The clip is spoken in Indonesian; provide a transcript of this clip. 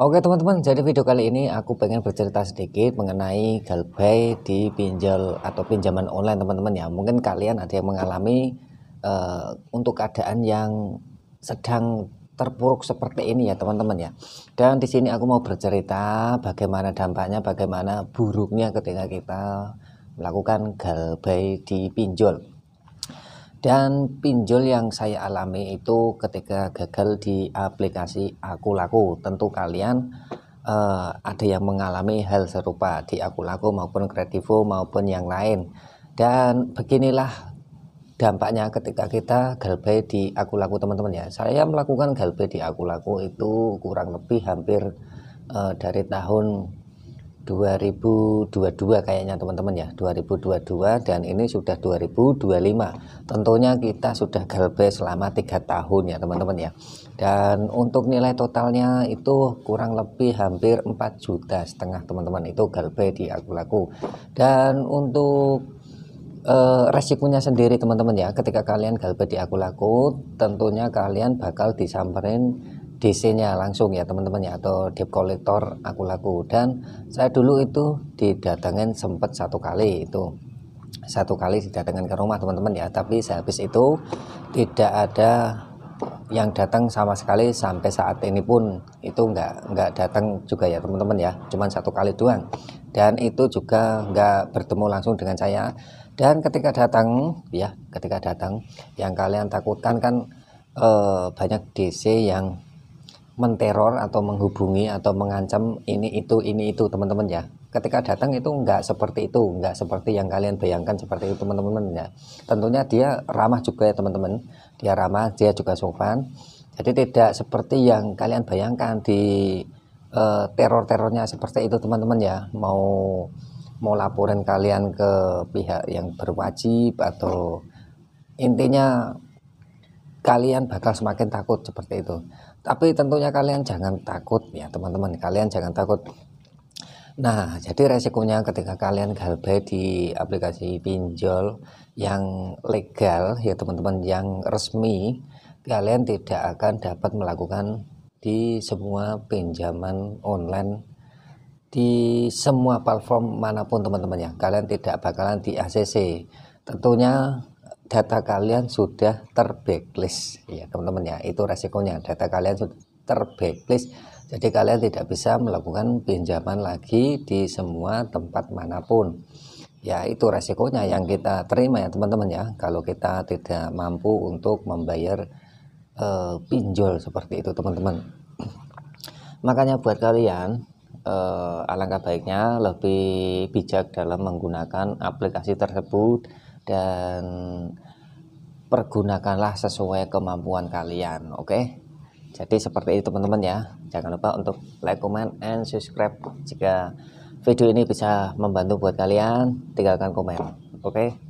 Oke teman-teman, jadi video kali ini aku pengen bercerita sedikit mengenai galbay di pinjol atau pinjaman online teman-teman ya. Mungkin kalian ada yang mengalami untuk keadaan yang sedang terpuruk seperti ini ya teman-teman ya. Dan di sini aku mau bercerita bagaimana dampaknya, bagaimana buruknya ketika kita melakukan galbay di pinjol. Dan pinjol yang saya alami itu ketika gagal di aplikasi Aku Laku. Tentu kalian ada yang mengalami hal serupa di Aku Laku maupun Kredivo maupun yang lain. Dan beginilah dampaknya ketika kita galbay di Aku Laku teman-teman ya. Saya melakukan galbay di Aku Laku itu kurang lebih hampir dari tahun 2022 kayaknya teman-teman ya, 2022, dan ini sudah 2025. Tentunya kita sudah galbay selama 3 tahun ya teman-teman ya. Dan untuk nilai totalnya itu kurang lebih hampir 4,5 juta teman-teman, itu galbay di Aku Laku. Dan untuk resikonya sendiri teman-teman ya, ketika kalian galbay di Aku Laku tentunya kalian bakal disamperin DC-nya langsung ya teman-teman ya, atau debt collector Aku Laku. Dan saya dulu itu didatengin sempat satu kali didatengin ke rumah teman-teman ya, tapi sehabis itu tidak ada yang datang sama sekali sampai saat ini pun. Itu nggak datang juga ya teman-teman ya, cuman satu kali doang, dan itu juga nggak bertemu langsung dengan saya. Dan ketika datang yang kalian takutkan kan banyak DC yang menteror atau menghubungi atau mengancam ini itu teman-teman ya. Ketika datang itu nggak seperti itu, nggak seperti yang kalian bayangkan seperti itu teman-teman ya. Tentunya dia ramah juga ya teman-teman, dia ramah, dia juga sopan. Jadi tidak seperti yang kalian bayangkan di teror-terornya seperti itu teman-teman ya. Mau laporin kalian ke pihak yang berwajib, atau intinya kalian bakal semakin takut seperti itu. Tapi tentunya kalian jangan takut ya teman-teman, kalian jangan takut. Nah, jadi resikonya ketika kalian galbay di aplikasi pinjol yang legal ya teman-teman, yang resmi, kalian tidak akan dapat melakukan di semua pinjaman online di semua platform manapun teman-teman ya. Kalian tidak bakalan di ACC. Tentunya data kalian sudah terblacklist ya teman-teman ya, itu resikonya, data kalian sudah terblacklist. Jadi kalian tidak bisa melakukan pinjaman lagi di semua tempat manapun ya. Itu resikonya yang kita terima ya teman-teman ya, kalau kita tidak mampu untuk membayar pinjol seperti itu teman-teman. Makanya buat kalian alangkah baiknya lebih bijak dalam menggunakan aplikasi tersebut, dan pergunakanlah sesuai kemampuan kalian. Oke, jadi seperti itu teman-teman ya. Jangan lupa untuk like, comment, and subscribe. Jika video ini bisa membantu buat kalian, tinggalkan komen. Oke.